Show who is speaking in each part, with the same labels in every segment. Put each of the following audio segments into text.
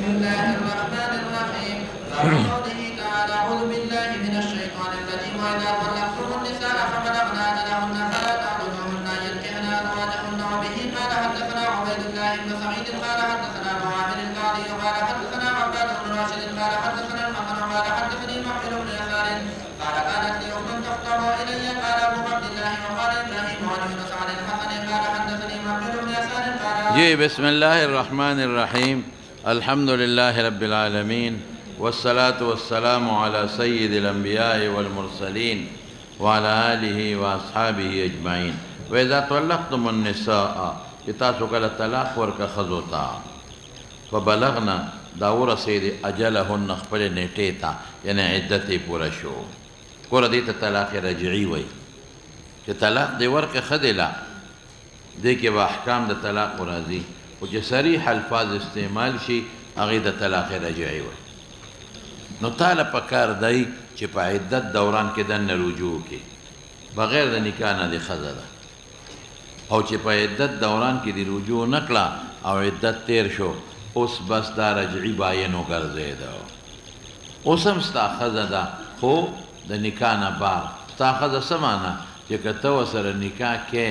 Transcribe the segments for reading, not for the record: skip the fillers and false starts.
Speaker 1: الله الرحمن الرحيم باب قوله تعالى أعوذ بالله من الشيطان الرجيم وإذا طلقتم النساء فبلغن أجلهن فلا تعضلوهن أن ينكحن أزواجهن وبه قال حدثنا عبيد الله بن سعيد قال حدثنا أبو عامر القاضي قال حدثنا عباد بن راشد قال حدثنا المحن قال حدثني محمد بن يسار قال كانت لي أخت تخطب إلي قال أبو عبد الله وقال إبراهيم عن يونس عن الحسن قال حدثني محمد بن يسار قال
Speaker 2: جي بسم الله الرحمن الرحيم الحمد لله رب العالمين والصلاة والسلام على سيد الأنبياء والمرسلين وعلى آله وأصحابه أجمعين وإذا طلقتم النساء تاسو کله طلاق ورکه ښځو ته فبلغنا دا ورسېدې اجلهن خپل نیټې ته یعنې عدت یې پوره شو ګوره دې ته طلاق رجعي وایي چې طلاق دې ورکه ښه دی لا دې کې به احکام د طلاق راځي خو چې صریح الفاظ استعمال شي هغې د طلاق رجعي وایي نو تاله پکار دی چې په عدت دوران کې دننه رجوع کې بغیر د نکاح نه دې ښځه ده او چې په عدت دوران کې دی رجوع نکړه او عدت تیر شو اوس بس دا رجعي باین وګرځېده اوس هم ستا ښځه ده خو د نکاح نه بار ستا ښځه څه معنه چې که ته ورسره نکاح کې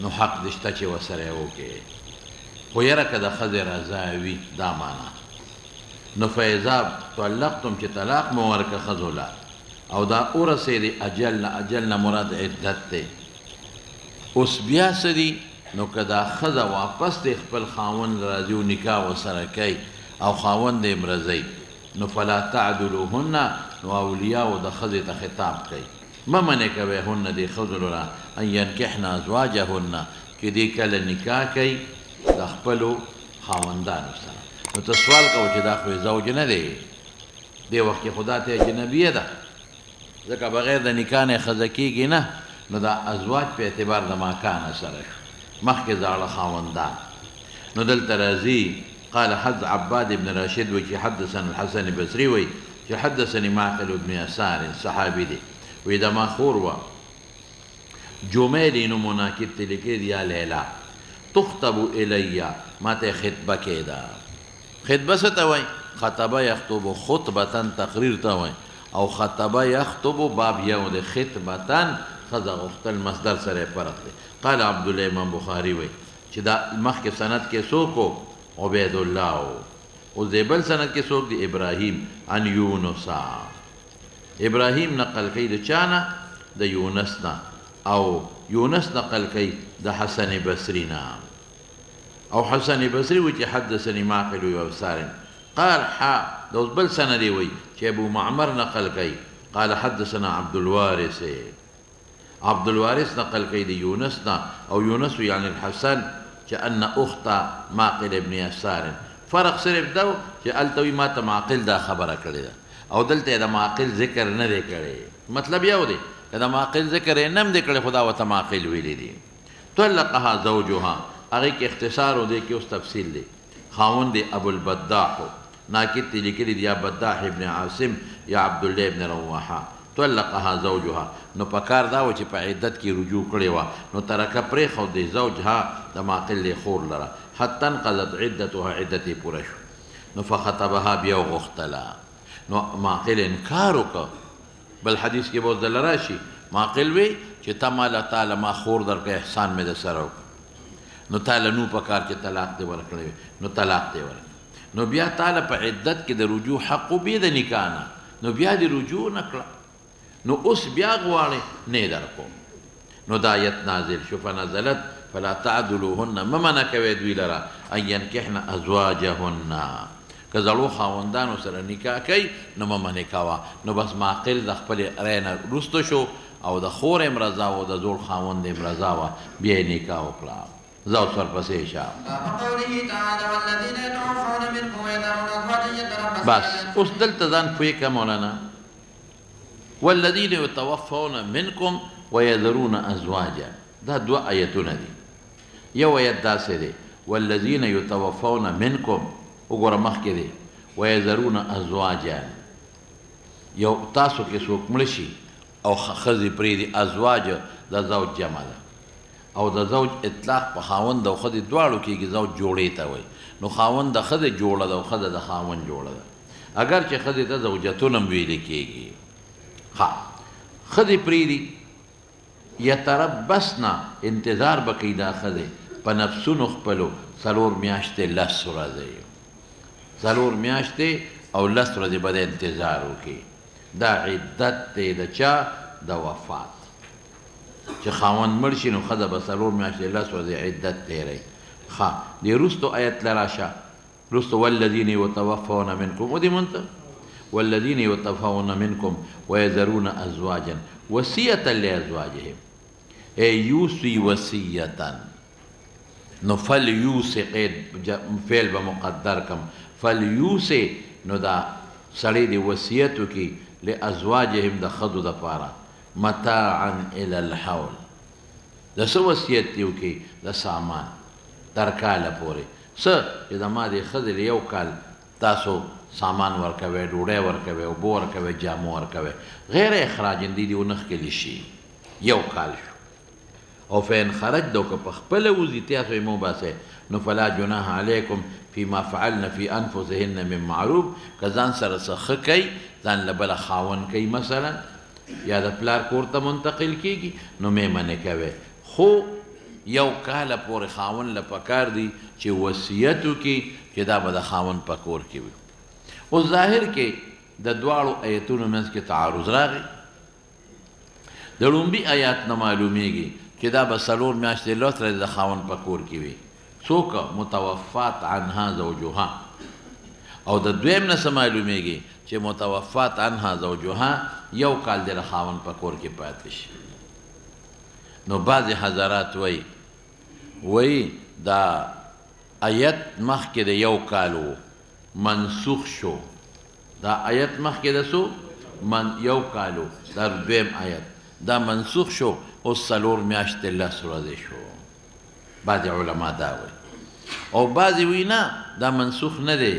Speaker 2: نو حق دې شته چې ورسره یې وکړې خو یره که د ښځې رضا وي دا معنه نو فاذا طلقتم چې طلاق مو ورکړه ښځو له او دا ورسېدې اجل نه مراد عدت دی اوس بیا څه دي نو که دا ښځه واپس دی خپل خاوند راځي او نکاح ورسره کوي او خاوند یې مرضی نو فلا تعدلوهن نو اولیاو د ښځې ته خطاب کوي مه منې کوئ هن دې ښځو لره ان ینکحن ازواجهن چې دې کله نکاح کوي د خپلو خاوندانو سره نو ته سوال کوو چې دا خو زوج نه دی دې وخت کې خدا ته اجنبیه ده ځکه بغیر د نکاح نه ښځه کېږي نه نو دا ازواج په اعتبار د ماکانه سره شو مخکې زاړه خاوندان نو دلته راځي قال حد عباد بن راشد وی چې حدثنا الحسن البصري وی چې حدثني معقل بن يسار صحابي دی وی دا ما خور و جمیلی نو مناکب ته لیکي یا لیلا تخطب الی ما ته خطبه کېده خطبه څه ته وایي خطبه یخطب خطبه تقریر ته وایي او خطبه یخطب باب یو د خطبه ښځه غوښتل مصدر سره فرق دی قال عبدالله امام بخاري وایي چې دا مخکې سند کې څوک و عبید الله اوس د بل سند کې څوک دی ابراهیم عن یونسا ابراهیم نقل کوي د چا نه د یونس نه او یونس نقل کوي د حسن بصري نه او حسن بصري وایي چې حدثني معقل ويسار قال د اوس بل سند یې وایي چې ابو معمر نقل کوي قال حدثنا عبد الوارث نقل کوي د یونس نه او یونس یعنی الحسن چې ان اخت معقل ابن يسار فرق صرف دا چې التوی ما ته معقل دا خبره کړې ده او دلته د معقل ذکر نه دی کړی مطلب یو دی د معقل ذکر یې نه دی کړی خدا وته معقل ویلی دی طلقها زوجها هغې کې اختصار و دی کې اوس تفصیل دی خاوند دی ابو البداح ناکد تی لیکلی دی یا بداح ابن عاصم یا عبدالله ابن رواحه طلقها زوجها نو پکار دا و چې په عدت کې رجوع کړې وه نو ترکه پرېښودې زوجها د معقل دی خور لره حتی انقضت عدتها عدت یې پوره شو نو فخطبها بیا وغوښتله نو معقل انکار وکړه بل حدیث کې به اوس دله راشي معقل وی چې ته ماله تاله ما خور درکړه احسان مې د سره وکړه نو تاله نو پکار چې طلاق دې ورکړی نو طلاق دې ورکړه نو بیا تاله په عدت کې د رجوع حق بې د نکاح نه نو بیا دې رجوع نه کړه نو اوس بیا غواړې نه در کوم نو دا آیت نازل شو فنزلت فلا تعدلوهن مه منع کوئ دوی لره ان ینکحن ازواجهن که زړو خاوندانو سره نکاح کوي نو مه منع کوه نو بس معقل د خپلې رای نه وروسته شو او د خور یم رضا و د زوړ خاوند یم رضا وه بیا یې نکاح وکړه زه اوس ورپسې شه بس اوس دلته ځان پوهې که مولانا والذین یتوفون منکم ویذرون ازواجا دا دوه آیتونه دي یو آیت داسې دی والذین یتوفون منکم وګوره مخکې دی ویذرون ازواجا یو تاسو کې څوک مړه شي او ښځې پرېږدي ازواج د زوج جمع ده او د زوج اطلاق په خاوند او ښځې دواړو کېږي زوج جوړې ته وایي نو خاوند د ښځې جوړه ده او ښځه د خاوند جوړه ده اگر چې ښځې ته زوجتون هم ویلې کېږي ښه ښځې پرېږدي یتربصن انتظار به کوي دا ښځې په نفسونو خپلو 4 میاشتې 10 ورځې 4 میاشتې او 10 ورځې به د انتظار وکړي دا عدت دی د چا د وفات چې خاوند مړ شي نو ښځه به 4 میاشتې 10 ورځې عدت تېروي ښه دې وروستو آیت له راشه وروستو والذین یتوفون منکم ودې منته والذین یتوفون منکم ویذرون ازواجا وصیة لازواجهم ای یوصي وصیة نو فلیوصي قید فعل به مقدر کم فلیوصي نو دا سړی دې وصیت وکړي لازواجهم د ښځو دپاره متاعا الی الحول د څه وصیت دې وکړي د سامان تر کاله پورې څه چې زما دې ښځې له 1 کال تاسو سامان ورکوئ ډوډۍ ورکوئ اوبه ورکوئ جامو ورکوئ غیر اخراج دې دې ونښکلي شي 1 کال شو او فإن خرجتوا که په خپله وځي تاسو یې مه وباسئ نو فلا جناح علیکم فيما فعلن في انفسهن من معروف که ځان سره څه ښه کوي ځان له بله خاوند کوي مثلا یا د پلار کور ته منتقل کېږي نو مې منې کوئ خو 1 کاله پورې خاوند له پکار دی چې وصیت وکړي چې دا به د خاوند په کور کې وي اوس ظاهر کې د دواړو ایتونو منځ کې تعارض راغی د لومبي آیات نه معلومیږي چې دا به 4 میاشتې 10 ورځې د خاوند په کور کې وي څوک متوفات عنها زوجها او د دویم نه څه معلومیږي چې متوفات عنها زوجها 1 کال د خاوند په کور کې پاتې شي نو بعضې حضرات وایي دا آیت مخکې د 1 کال و منسوخ شو دا آیت مخکې د څو 1 کال و دا دویم آیت دا منسوخ شو اوس 4 میاشتې 10 ورځې شو بعضې علما دا وایي او بعضې وایي نه دا منسوخ نه دی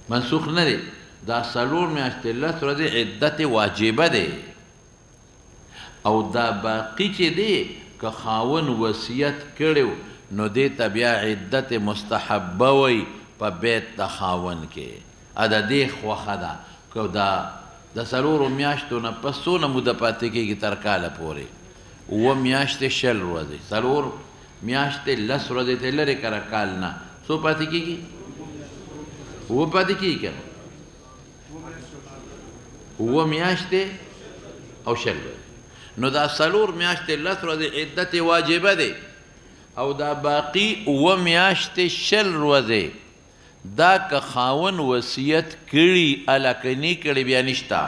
Speaker 2: منسوخ نه دی دا 4 میاشتې 10 ورځې عدت واجبه دی او دا باقی چې دی که خاون وصیت کړی نو دې ته بیا عدت مستحبه وی په بیت د خاون کې ا د دې خوښه ده که دا د 4 میاشتو نه پس څونه موده پاتې کېږي تر کاله پورې 7 میاشتې 20 ورځې 4 میاشتې 10 ورځې ته لرې کړه کال نه څو پاتې کېږي 7 پاتې کېږي که 7 میاشتې او 20 ورځې نو دا 4 میاشتې 10 ورځې عدت واجبه دی او دا باقی 7 میاشتې 20 ورځې دا که خاون وصیت کړي الکنی کړي بیا نشته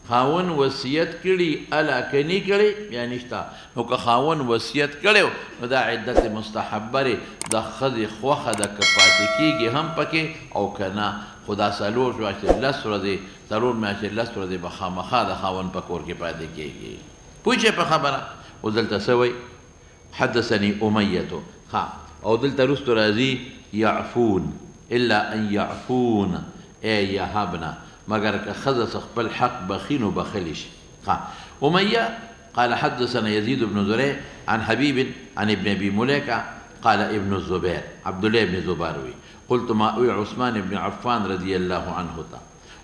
Speaker 2: خاون وصیت کړي الکنی کړي بیا نشته نو که خاون وصیت کړی نو دا عدت مستحبه دی د ښځې خوښه ده که پاتې کېږي هم پکې او که نه خو دا 4 میاشتې 10 ورځې 4 میاشتې 10 ورځې به خامخا د خاوند په کور کې پاتې کېږي پوه شئ په خبره اوس دلته څه وایي حدثني امیة ښه او دلته وروستو راځي یعفون الا ان یعفون ای یهبنا مگر که ښځه خپل حق بخي نو بخلی شي ښه امیة قال حدثنا يزيد بن زريع عن حبيب عن ابن ابي مليكه قال ابن الزبير عبد الله بن زبير قلت ما أوي عثمان بن عفان رضي الله عنه تا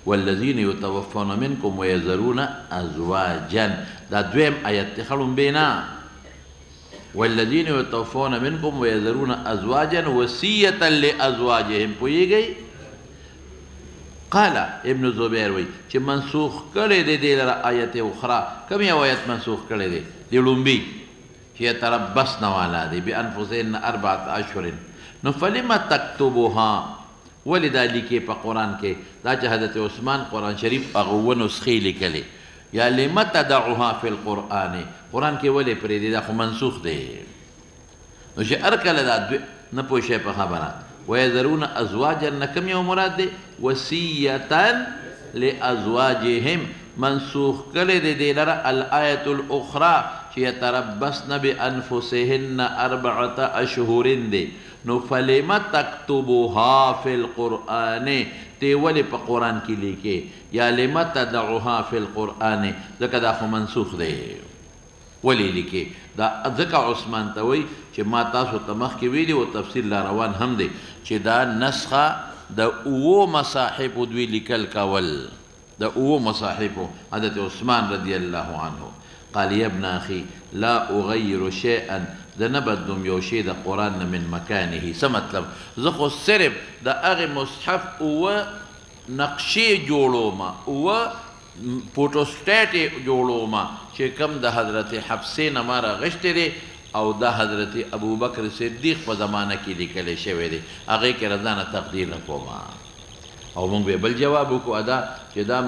Speaker 2: والذين يتوفون منكم ويذرون أزواجا دا دویم آیت تخلون بینا والذين يتوفون منكم ويذرون أزواجا وصية لأزواجهم پوئیگئی قال ابن زبير وی چې منسوخ کړی دی دې لره آیت اخرى کوم یو آیت منسوخ کړی دی د لومبي چې یتربصن والا دی بانفسهن 4 اشهر نو فلما تكتبوها ولې دا لیکې په قرآن کې دا چې حضرت عثمان قرآن شریف هغه 7 نسخې لیکلې یا لما تدعوها فی القرآن قرآن کې ولې پرېږدي دا خو منسوخ دی نو چې هر کله دا نه پوه شئ په خبره ویذرون ازواجا نه کوم یو مراد دی وصیة لازواجهم منسوخ کړی دی دې لره الآیة الاخرى چې یتربصن بانفسهن 4 اشهر دی نو فلما تكتبوها في القرآن تی ولی پا قرآن کی لیکے یا لما تدعوها في القرآن ذکر دا خو منسوخ دے ولې لیکي دا ځکه عثمان ته وایي چې ما تاسو ته مخکې ویلي او تفسیر لا روان هم دی چې دا نسخه د اوو مصاحفو دوی لیکل کول د اوو مصاحفو حضرت عثمان رضی الله عنه قال یا ابن اخي لا اغير شيئا د نه بدلوم یو شی د قرآن نه من مکانه څه مطلب زه خو صرف د هغې مصحف اوه نقشې جوړوم اوه فوټوسټیټ یې جوړوم چې کوم د حضرت حفصې نه ما راغشتی دی او د حضرت ابوبکر صدیق په زمانه کې لیکلی شوی دی هغې کې رضا نه تقدیر نه کوم او موږ به بل جواب وکړو ادا چې دا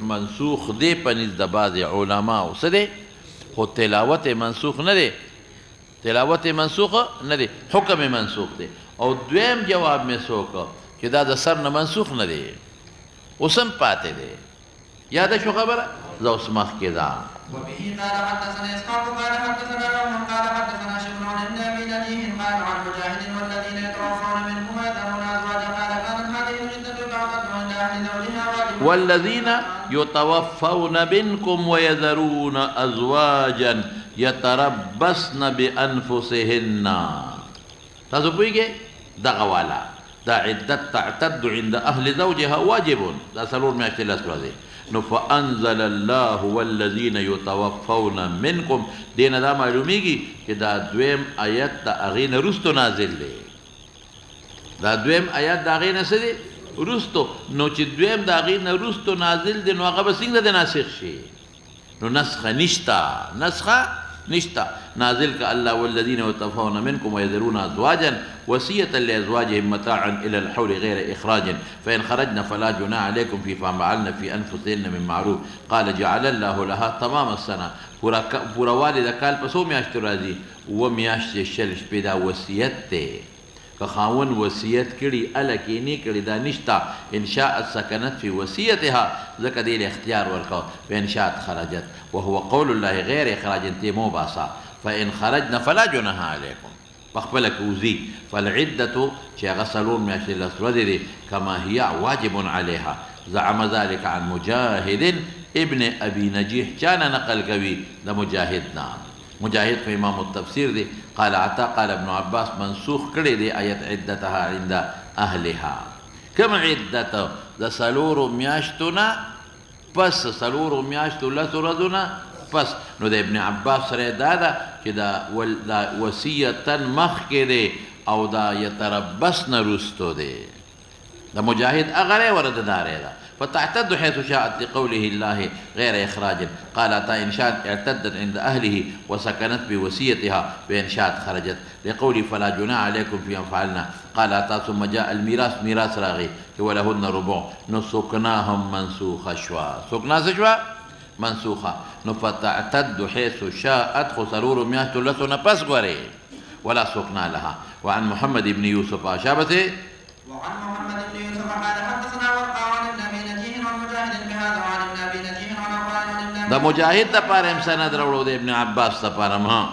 Speaker 2: منسوخ دی په نزد د بعضې علماو څه دی خو تلاوت منسوخ نه دی تلاوت منسوخ نه دی حکم منسوخ دی او دویم جواب مې څه وکړه چې دا د سر نه منسوخ نه دی اوس هم پاتې دی یاده شو خبره زه اوس مخکې ده
Speaker 1: وبه قال حدثنا اسحاق قال حدثنا روح قال حدثنا شبر عن ابي نجيه قال عن مجاهد والذين يتوفون منكم ويذرون ازواجا قال كانت هذه العده تعتد عند اهل زوجها
Speaker 2: والذين يتوفون منكم ويذرون ازواجا يتربصن بانفسهن تاسو پوهیږئ دغه والا دا عدت تعتد عند اهل زوجها واجب دا څلور میاشتې لس ورځې نو فانزل الله والذین یتوفون منکم دینه دا معلومیږي چې دا دویم آیت د هغې نه وروستو نازل دی دا دویم آیت د هغې نه څه دی وروستو نو چې دویم د هغې نه وروستو نازل دی نو هغه به څنګه د ناسخ شي نو نسخه نشته نسخه نشتا نازل کا الله والذین يتوفون منكم ويذرون ازواجا وصية لازواجهم متاعا الى الحول غير اخراج فان خرجنا فلا جناح عليكم فيما فعلن في انفسهن من معروف قال جعل الله لها تمام السنه پورا والد کال پسو میاشت راځي و میاشت شل شپې دا وصیت ته که خاون وصیت کړي الکه نه کړي دا نشتا ان شاء سكنت في وصيتها ځکه دې اختیار ورکاو فان شاءت خرجت وهو قول الله غير اخراج انت مو باسا فان خرجنا فلا جناح عليكم بخبل کوزي فالعده چې غسلون میاشت الاسود دي كما هي واجب عليها زعم ذلك عن مجاهد ابن ابي نجيح كان نقل کوي د مجاهدنا مجاهد في امام التفسير دي قال عطا قال ابن عباس منسوخ کړي دي آیت عدتها عند اهلها كم عدته د سلور میاشتونه پس سلور میاشتو لس ورځونه پس نو د ابن عباس سره دا ده چې دا وصیتا مخکې دی او دا یتربصن وروستو دی د مجاهد هغه ورته دارې ده فتعتد حيث شاءت لقوله الله غير إخراج قال أتى إن شاءت اعتدت عند أهله وسكنت بوصيتها بإن شاءت خرجت لقوله فلا جناح عليكم فيما فعلنا قال أتى ثم جاء الميراث ميراث راغي ولهن ربع نسكناهم منسوخة شوا سكنا شوا منسوخة فتعتد حيث شاءت خسرور مياه لسنا بس ولا سكنا لها وعن محمد بن يوسف شابته
Speaker 1: وعن محمد بن يوسف قال حدثنا وقع
Speaker 2: دا مجاهد دا پاره هم سند راوړو د ابن عباس دا پاره ما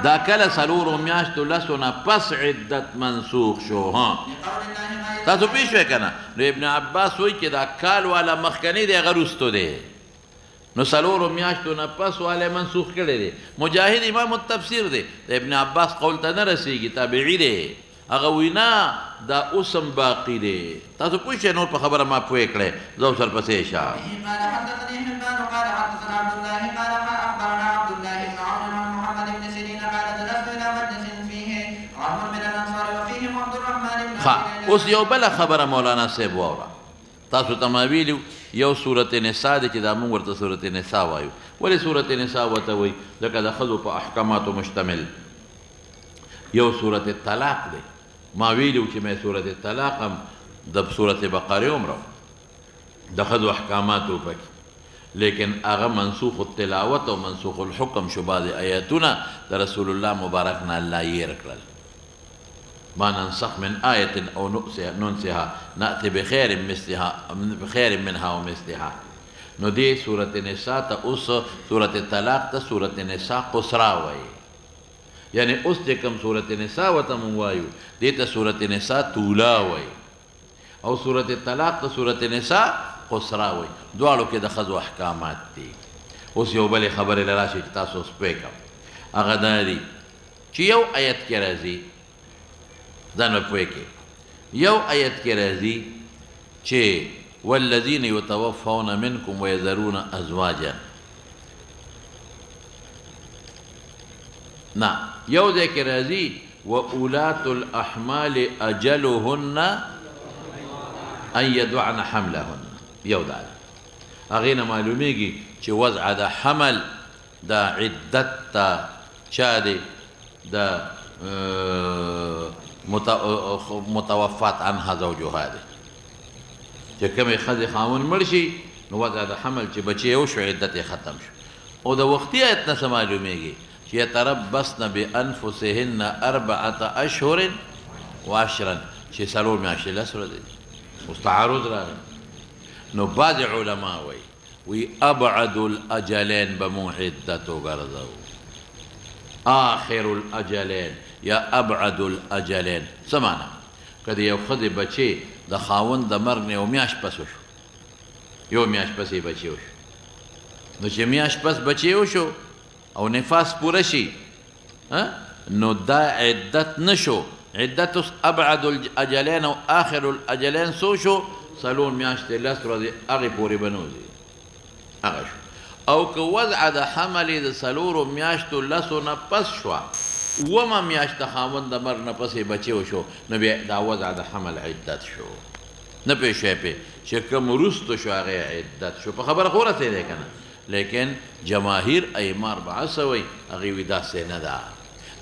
Speaker 2: دا کله سلور میاشتو لسونه پس عدت منسوخ شو ها تاسو پوه شوئ که نه نو ابن عباس وایي چې دا کال والا مخکنی دی هغه وروستو دی نو سلور میاشتو نه پس والا منسوخ کړی دی مجاهد امام التفسیر دی د ابن عباس قول ته نه رسېږي تابعي دی هغه وینا دا اوسم باقی دی تاسو پوه شئ نور په خبره ما پوه کړی زه اوس ورپسې شه
Speaker 1: قال حدثني حبان قال حدثنا عبد الله قال اخبرنا عبد الله بن عون عن محمد بن سيرين قال جلست الى مجلس فيه رجل من الانصار وفيهم عبد الرحمن بن
Speaker 2: اوس یو بله خبره مولانا صاحب واوره تاسو ته ما ویلي یو سورت نساء دی چې دا موږ ورته سورت نساء وایو ولې سورت نساء ورته وایي ځکه د ښځو په احکاماتو مشتمل یو سورت طلاق دی ما ویلو چې مې سورت طلاق هم د سورت بقره عمره د ښځو احکاماتو پکې لیکن هغه منسوخ التلاوت او منسوخ الحکم شو بعض آیاتونه د رسول الله مبارک نه الله یې کړل ما ننسخ من آية أو ننسها نأتي بخير مثلها بخير منها ومثلها نو دي سورة النساء تا اس سورة الطلاق تا سورة النساء قصرا وي يعني اس دي كم سورة النساء وتم وايو دي تا سورة النساء طولا وي او سورة الطلاق تا سورة النساء قصرا وي دوالو كده خذوا احكامات دي اوس یو بلې خبرې له راشي چې تاسو اوس پوه کړم هغه دا دي چې یو آیت کې راځي ځان به پوه کړې یو آیت کې راځي چې والذین یتوفون منکم ویذرون ازواجا نه یو ځای کې راځي وأولات الأحمال أجلهن أن يدعن حملهن یو دا هغې نه معلومیږي چې وضع د حمل د عدت ته چا دی د متوفات عنها زوجها دی چې کومې ښځې خاوند مړ شي نو وضع د حمل چې بچی وشو عدت یې ختم شو او د وختي آیت نه څه معلومیږي چې یتربصن بانفسهن 4 اشهر وعشرا چې 4 میاشتې لس ورځې اوس تعارض راغی نو بعض علما وی ابعد الاجلین بمو عدت وګرځو آخر الاجلین یا ابعد الاجلین څه معنا که د یو ښځې بچی د خاوند د مرګ نه یو میاشت پس وشو یو میاشت پس یې بچی وشو نو چې میاشت پس بچی وشو او نفاس پوره شي نو دا عدت نشو عدت ابعد الاجلین او آخر الاجلین څو شو 4 میاشتې لس ورځې هغې پورې بنوځي هغه شو او که وضع د حمل د 4 میاشتو لسو نه پس شوه اومه میاشت د خاوند د مرګ نه پسې بچی وشو نو بیا دا وضع د حمل عدت شو نه پوه شوی پې چې کوم وروسته شو هغې عدت شو په خبره خو ورسېدی که نه لیکن جماهیر ایمار بعث وی هغې وي داسې نه ده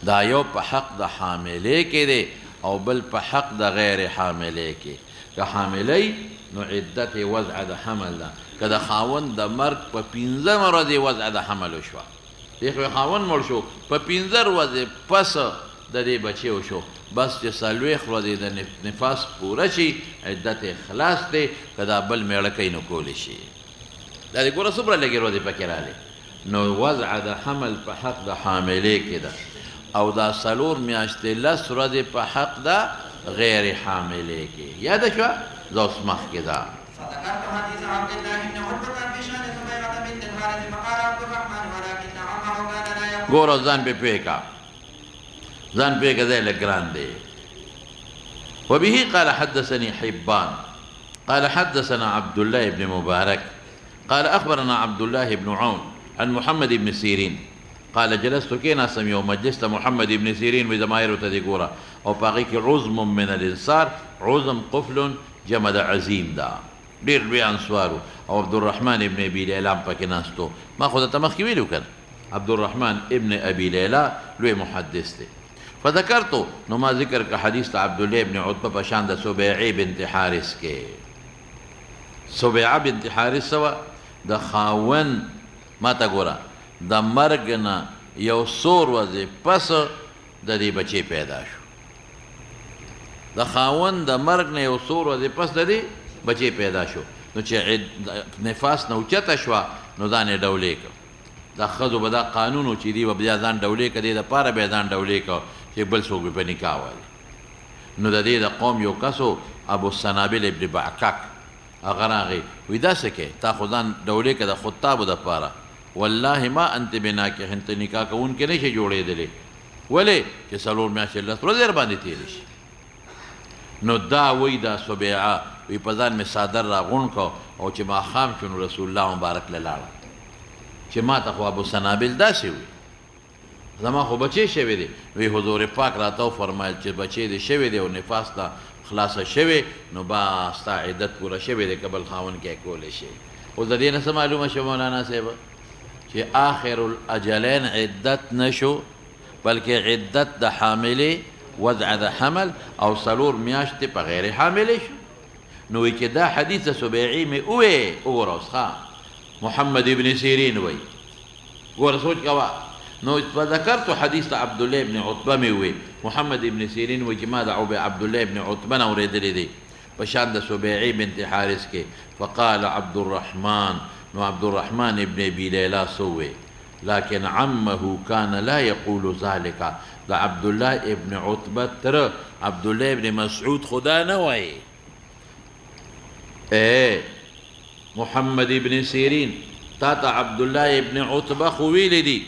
Speaker 2: دا یو په حق د حاملې کې دی او بل په حق د غیر حاملې کې که حاملې نو عدت وضع د حمل ده که د خاوند د مرګ په 15 ورځې وضع د حمل وشوه یخوی خاوند مړ شو په 15 ورځې پس د دې بچی وشو بس چې 4 ورځې د نفاس پوره شي عدت خلاص دی که دا بل میړه نو کولی شي دا دې ګوره څومره لږې ورځې پکې راغلې نو وضع د حمل په حق د حاملې کې ده او دا 4 میاشتې لس ورځې په حق د غیر حاملې کې یاده شوه زه اوس مخکې ده
Speaker 1: فذكرت حديث عبد الله بن عتبة في شأن زبيرة بنت الحارث فقال عبد الرحمن ولكن عمه كان لا يقول
Speaker 2: ګوره ځان پې پوه کا ځان پوه کا دی لږ ګران دی وبه قال حدثني حبان قال حدثنا عبد الله بن مبارك قال أخبرنا عبد الله بن عون عن محمد بن سيرين قال جلست كينا سم يوم مجلس محمد بن سيرين وزماير تذكورا أو باقيك عزم من الإنصار عزم قفل جمد عزيم دا دير بي أنصارو أو عبد الرحمن بن أبي ليلى باكناستو ما خذ تمخي ويلو كان عبد الرحمن ابن أبي ليلى لوي محدث دي فذكرته نما ذكر كحديث عبد الله بن عتبة بشان سبيعي بنت حارس كي سبيعة بنت حارس سوا د خاون ما تا ګوره د مرګ نه یو څو ورځې پس د دې بچی پیدا شو د خاون د مرګ نه یو څو ورځې پس د دې بچی پیدا شو نو چې نفاس نه اوچته شوه نو ځان یې ډولې کړ دا ښځو به دا قانون و چې دوی به بیا ځان ډولې کړ دې دپاره به یې ځان ډولې کړ چې بل څوک به په نکاح وایي نو د دې د قوم یو کس و ابوالسنابل ابن بعکک هغه راغی وایي داسې کې تا خو ځان ډولې کړه د خطابو دپاره والله ما انت بناکح ته نکاح کوونکی نه شي جوړېدلی ولې چې 4 میاشتې لس ورځې در باندې تېرې شي نو دا وایي دا سبیعه وایي په ځان مې څادر راغونډ کړ او چې ماښام شو نو رسول الله مبارک له لاړه چې ما ته خو ابوالسنابل داسې وي زما خو بچی شوی دی وی حضور پاک راته وفرمایل چې بچی دی شوی دی او نفاس ته خلاصه شوی نو با ستا عدت پوره شوی دی که بل خاوند کې کولی شي اوس د دې نه څه معلومه شوه مولانا صاحب چې آخر الاجلین عدت نشو بلکې عدت د حاملې وضع د حمل او 4 میاشتې په غیر حاملې شو نو وایي چې دا حدیث سبیعي مې ووایې وګوره اوس محمد ابن سیرین وایي ګوره سوچ کوه نو فذكرت حديث عبد الله بن عتبة مي محمد بن سيرين وجماعة عبد الله بن عتبة نوريد لدي بشان سبيعي بنت حارس كي فقال عبد الرحمن نو عبد الرحمن بن أبي ليلى سوي لكن عمه كان لا يقول ذلك ده عبد الله بن عتبة ترى عبد الله بن مسعود خدا نوي محمد بن سيرين تا ته عبدالله ابن عتبه خو ویلی دي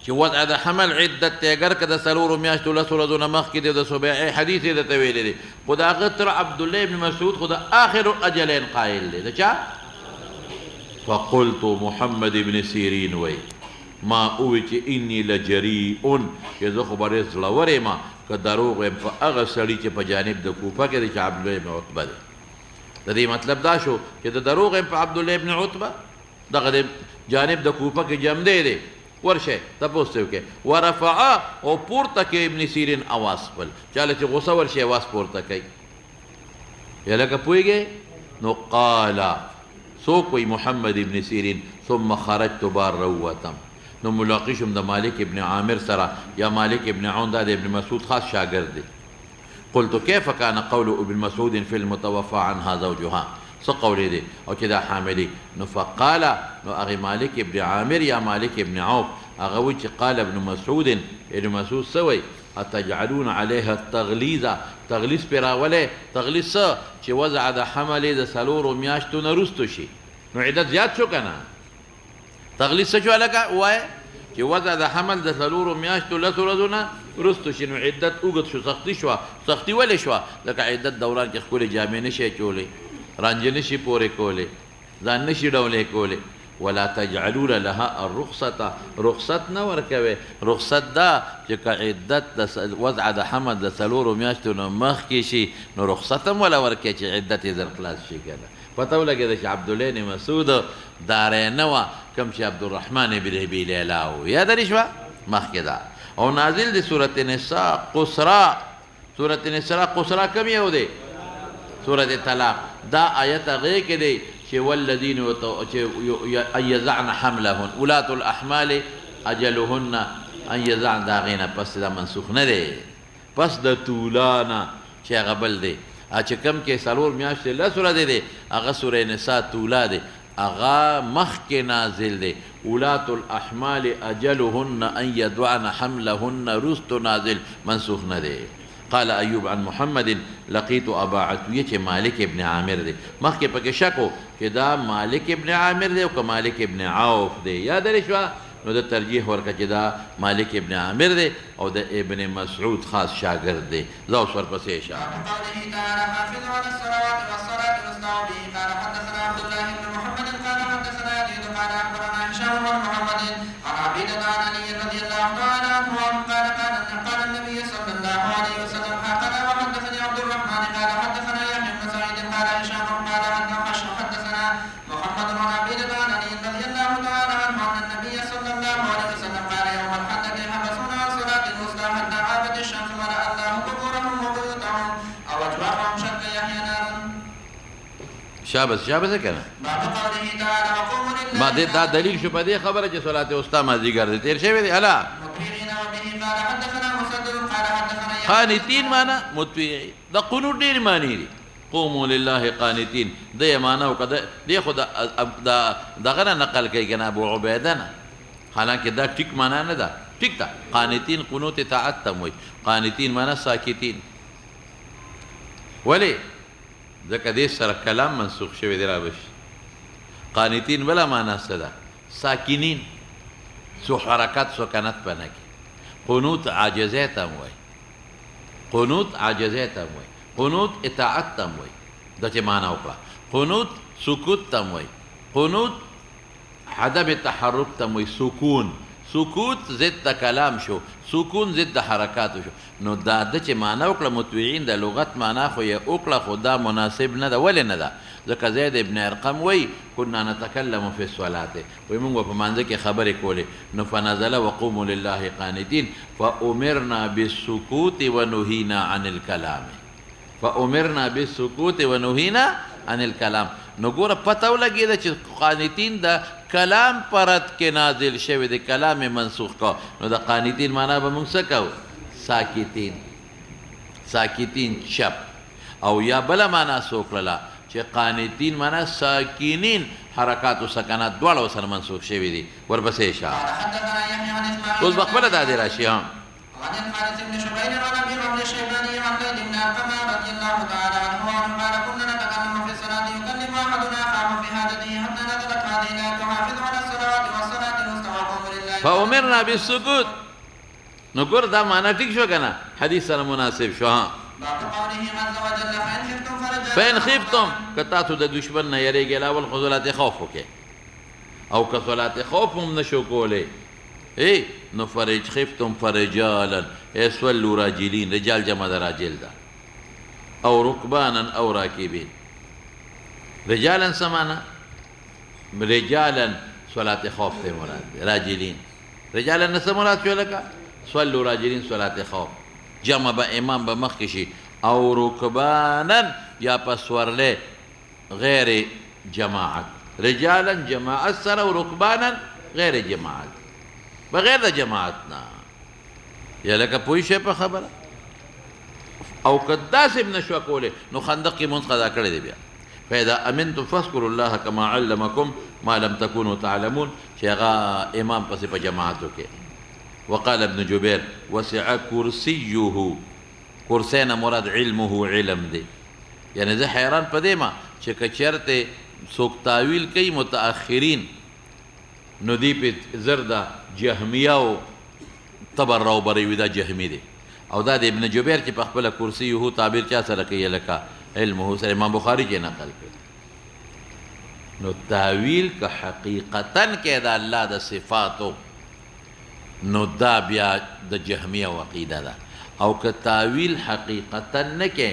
Speaker 2: چې وضع د حمل عدت دی اگر که د څلورو میاشتو لسو ورځو نه مخکې دی د سبیعي حدیث یې درته ویلی دی خو د هغه تر عبدالله ابن مسعود خو د آخر اجلین قایل دی د چا فقلت محمد ابن سیرین وی ما اوی چې انی لجریء چې زه خو بړې زړور یم که دروغ یم په هغه سړي چې په جانب د کوفه کې دی چې عبدالله ابن عتبه دی د دې مطلب دا شو چې د دروغ یم په عبدالله ابن عتبه دغه د جانب د کوفه کې جمدی دی ورشه تپوس ته وکړه ورفعه او پورته کې ابن سیرین اواز خپل چاله چې غوسه ورشي اواز پورته کوي یا لکه پوهېږې نو قال څوک وی محمد ابن سیرین ثم خرجت بار وتم نو ملاقي شم د مالک ابن عامر سره یا مالک ابن عون دا د ابن مسعود خاص شاګرد دی قلت كيف كان قول ابن مسعود في المتوفى عنها زوجها څه قول دی او چې دا حاملي نو فقال نو هغې مالک ابن عامر یا مالک ابن عوف هغه وی چې قال ابن مسعود ابن مسعود څه وی اتجعلون عليها التغلیظ تغلیظ پرې راولی تغلیظ څه چې وضع د حملې د څلورو میاشتو نه وروستو شي نو عدت زیات شو که نه تغلیظ څه شو هلکه ووایه چې وضع د حمل د څلورو میاشتو لسو ورځو نه وروستو شي نو عدت اوږد شو سختي شوه سختي ولې شوه ځکه عدت دوران کې ښکلې جامې نه شي اچولی رانجه نشي پورې کولی ځان نشي ډولې کولی ولا تجعلون لها الرخصة رخصت نه ورکوي رخصت دا چې که عدت د وضع د حمل د څلورو میاشتو نه مخکې شي نو رخصت هم ولا ورکوي چې عدت یې در خلاص شي که نه پته ولګېده چې عبدالله بن مسعود داری نه وه کوم چې عبدالرحمن بن ابي لیلا و یاده دې شوه مخکې ده او نازل د سورت نساء قصرا سورت نساء قصرا کوم یو دی سورت طلاق دا آیت هغې کې دی چې والذین ان یضعن حملهن اولات الاحمال اجلهن ان یضعن دا هغې نه پس دا منسوخ نه دی پس د طولا نه چې هغه بل دی چې کوم کې څلور میاشتې لس ورځې دی هغه سوره نساء طولا دی هغه مخکې نازل دی اولات الاحمال اجلهن ان یضعن حملهن وروستو نازل منسوخ نه دی قال ایوب عن محمد لقیت ابا عتویه چې مالک ابن عامر دی مخکې پکې شک و چې دا مالک ابن عامر دی او که مالک ابن عوف دی یاد لرې شوه نو د ترجیح ورکړه چې دا مالک ابن عامر دی او د ابن مسعود خاص شاګرد دی زه اوس ورپسې شه شابس شابس کنه ما دې دا دلیل شو په دې خبره چې صلات وسطا مازدیګر دی تیر شوی دی الا قانتین معنا مطیع د قنوت ډېر معنی دي قوموا لله قانتین د معنا او کده دی خو دغه نه نقل کوي کنه ابو عبیده نه حالانکه دا ټیک معنا نه ده ټیک ده قانتین قنوت اطاعت ته وایي قانتین معنا ساکتین ولی ځکه دې سره کلام منسوخ شوی دی رابشي قانتین بله معنا څه ده ساکنین سو حرکت سکنت په نه کې قنوت عاجزی ته هم وایي قنوت عاجزی ته هم وایي قنوت اطاعت ته هم وایي دا چې معنا وکړه قنوت سکوت ته هم وایي قنوت عدم تحرک ته هم وایي سکون سکوت ضد د کلام شو سکون ضد د حرکاتو شو نو دا د چې معنا وکړه مطوعین د لغت معنا خو یې وکړه خو دا مناسب نه ده ولې نه ده ځکه زید ابن ارقم وایي کنا نتکلم فی الصلات وایي موږ په مانځه کې خبرې کولې نو فنزل وقوموا لله قانتین فامرنا بالسکوت ونهینا عن الکلام فامرنا بالسکوت ونهینا عن الکلام نو ګوره پته ولګېده چې قانتین د کلام پرد کې نازل شوی د کلام منسوخ کا نو د قانتین معنا به موږ څه کوو ساکتین ساکتین چپ او یا بله معنا څه وکړله چې قانتین معنا ساکینین حرکات و سکنات دواړه ورسره منسوخ شوي دي ورپسې شه اوس به خپله دا دې راشي
Speaker 1: وعن الحارث بن شبيب عن ابي عمرو الشيباني عن زيد بن ارقم رضي الله تعالى عنه قال كنا نتكلم في الصلاه يكلم احدنا اخاه في حاجته حتى نزلت هذه الايه
Speaker 2: امرنا بالسکوت. نو ګور دا معنا ټیک شو کنه، حدیث سره مناسب شو. ها
Speaker 1: باب قوله عز وجل
Speaker 2: فإن خفتم که تاسو د دشمن نه یریږئ الاول خو صلات خوف وکړئ، او که صلات خوف هم نشو کولی نو خفتم فرجالا صلوا راجلین، رجال جمع د راجل ده، او رکبانا او راکبین. رجالا سمانا رجالا صلات خوف ته مراد دی، راجلین رجالا نه څه مراد شو لکه صلوا راجلین صلات خوف، جمع به امام به مخکې شي، او رکبانا یا پسورله غیر جماعت، رجالا جماعت سره و رکبانا غیر جماعت، بغیر د جماعت نه. یا لکه پوه شئ په خبره. او که داسې هم نشوه کولی نو خندق کې مونځ قضا کړی دی بیا. فاذا امنتم فاذكروا الله كما علمكم ما لم تكونوا تعلمون، چې هغه امام پسې په جماعتو کې. وقال ابن جبیر وسع کرسیه، کرسی نه مراد علمه علم دی. یعنی زه حیران په دې ما چې که چېرته څوک تاویل کوي متأخرین نو دی پې زر ده جهمیه تبر راوبروي وي، دا جهمي دی. او دا د ابن جبیر چې په خپله کرسیه تعبیر چا سره کوي لکه علمه سره امام بخاري کې نقل کړي. نو تاویل که حقیقتا کې د الله د صفاتو نو دا بیا د جهمیه عقیده ده، او که تاویل حقیقتا نه کې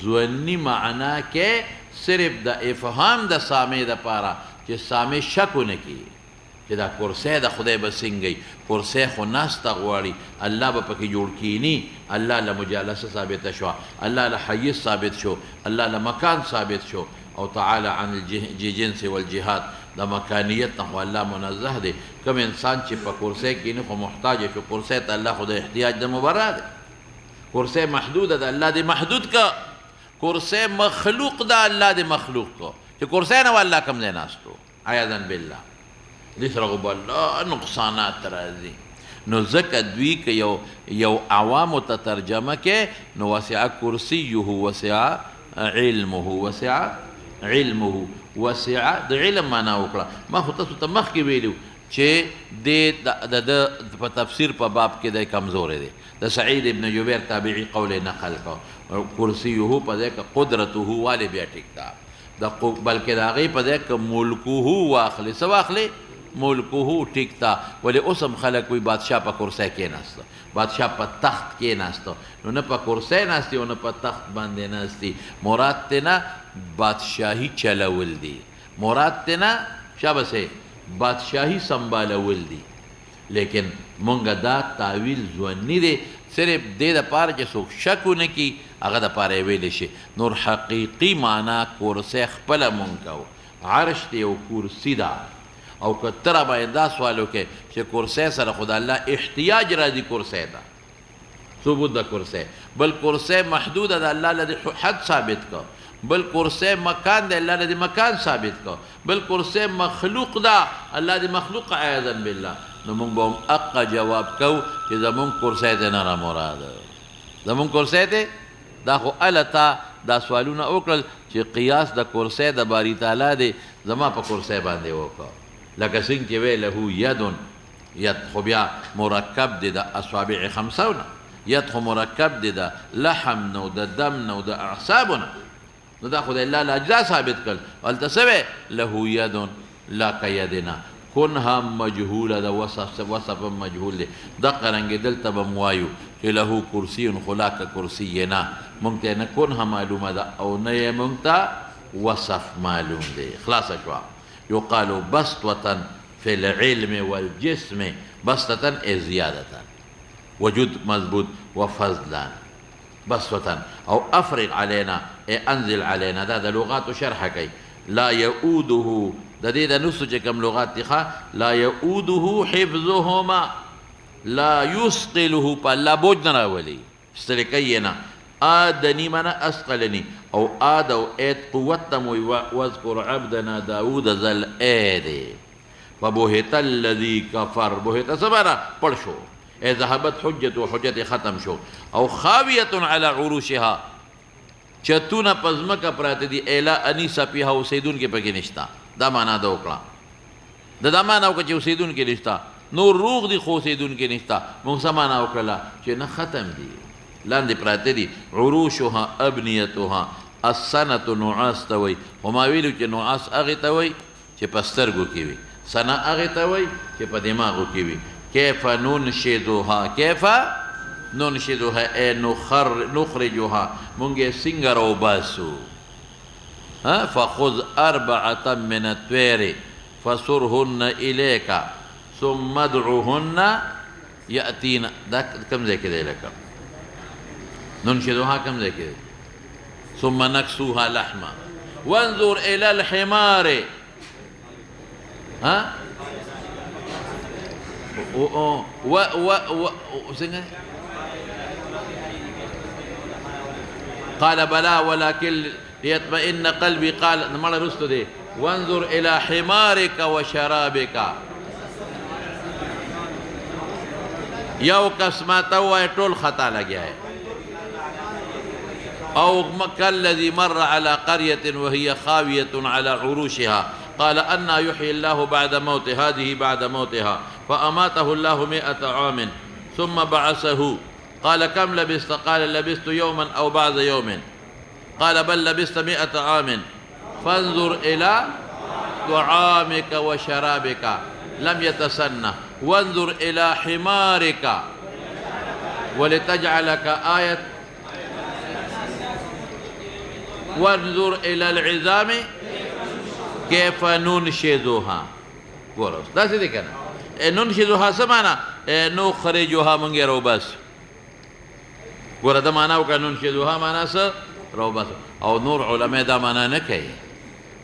Speaker 2: ظني معنا کې صرف د افهام د سامع دپاره چې سامع شک ونه کړي چې دا کرسی د خدای به څنګه کرسی خو ناسته غواړي، الله به پکې جوړ کینی، الله له مجالسه ثابته شوه، الله له حیز ثابت شو، الله له مکان ثابت شو، او تعالی عن الجنس والجهاد د مکانیت نه خو الله منزه دی. کوم انسان چې په کرسی کینی خو محتاج شو، کرسی ته الله خو د احتیاج د مبرا دی. کرسی محدوده ده، الله دې محدود که. کرسی مخلوق ده، الله دې مخلوق که چې کرسی نه والله کم ځای ناستو عیاذا بالله. دې سره خو به الله نقصانات راځي. نو ځکه دوی که یو عوامو ته ترجمه کې نو وسع کرسیه وسع علمه، وسع علمه وسع د علم معنا وکړه. ما خو تاسو ته مخکې ویلو چې د په تفسیر په باب کې دی کمزوری دی. د سعید ابن جبیر تابعي قول نقل کو، کرسیه په ځای کې قدرته والی بیا ټیک ده، بلکې د هغې په ځای کې ملکه واخلې. څه واخلې؟ ملکه ټیک تا. ولې اوس هم خلک وایي بادشاه په کرسی کېناسته، بادشاه په تخت کېناسته. نو نه په کرسی ناستي او نه په تخت باندې ناستي. مراد تې نه بادشاهي چلول دي، مراد تې نه شابسې بادشاهي سنبالول دي. لیکن مونږ دا تعویل ځواني دی، صرف دې دپاره چې څوک شک ونه کړي هغه دپاره یې ویلی شي. نور حقیقي معنا کرسی خپله مونږ کوو، عرش دی یو کرسي ده. او که ته راباندې دا سوال وکړې چې کرسی سره خو د الله احتیاج راځي کرسی ته، ثبوت د کرسی. بل کرسی محدوده ده، الله له حد ثابت که. بل کرسی مکان ده، الله له مکان ثابت که. بل کرسی مخلوق ده، الله د مخلوق عیاذا بالله. نو موږ به هم حقه جواب کوو چې زمونږ کرسی ته نه رامراده، زمونږ کرسی ته. دا خو هله تا دا سوالونه وکړل چې قیاس د کرسی د باري تعالی دی، زما په کرسی باندې وکړه. لکه څنګه چې وی له یدون، ید خو بیا مرکب دی د اصابع خمسو نه، ید خو مرکب دی د لحم نه او د دم نه او د اعصابو نه. نو دا خو د الله له اجزا ثابت کړل. هلته څه وی له یدون لا کیدنا، کن هم مجهوله ده، وصف هم مجهول دی. دقه رنګې دلته به م وایو چې له کرسي خو لا که کرسي نه، مونږ ته نه کنه معلومه ده او نه یې مونږ ته وصف معلوم دی. خلاصه شوه. يقال بسطة في العلم والجسم، بسطة أي زيادة، وجود مضبوط وفضلا. بسطة أو أفرغ علينا أي أنزل علينا، ده لغات شرح كي لا يؤوده، ده دي ده نسو كم لغات تخا لا يؤوده حفظهما، لا يثقله فلا بوجنا ولي استلكينا آدني من أثقلني أو آدو إيد قوتم واذكر عبدنا داود ذا الآد فبهت الذي كفر. بهت سبرا پڑشو اے ذهبت حجت و حجت ختم شو. او خاویت على عروشها، چتونا پزمکا پراتی دی ایلا انیسا پیها و سیدون کے پکی نشتا. دا مانا دا اکڑا دا مانا اوکا چه سیدون کے نشتا. نور روغ دي خوسیدونکي نشته. موږ څه معنا وکړله چې نه ختم دي، لاندې پراته دي. عروشها ابنیتها السنة نعاس ته وایي، خو ما ویلو چې نعاس هغې ته وایي چې په سترګو کې وي، سنه هغې ته وایي چې په دماغو کې وي. کیف ننشدها، کیف ننشدها ای نخرجها، مونږ یې څنګه راوباسو. فخذ أربعة من الطير فصرهن إليك ثم ادعوهن يأتين. دا كم زي كده لك ننشدها كم زي كده. ثم نكسوها لحما وانظر إلى الحمار. ها قال بلى ولكن ليطمئن قلبي. قال نمړ رستو دي وانظر الى حمارك وشرابك. یو قسمه تو ټول خطا لګیا ہے. او كالذي مر على قرية وهي خاوية على عروشها قال أن يحيي الله بعد موت هذه بعد موتها فأماته الله 100 عام ثم بعثه. قال كم لبست؟ قال لبست يوما أو بعض يوم. قال بل لبست 100 عام. فانظر إلى طعامك وشرابك لم يتسنه وانظر إلى حمارك ولتجعلك آية وانظر إلى العظام كيف ننشدها. ګوره داسې دی که نه. ننشدها څه معنا؟ نخرجها مونږ یې راوباسو. ګوره دا معنا وکړه ننشدها معنا څه؟ راوباسو. او نور علما دا معنا نه کوي.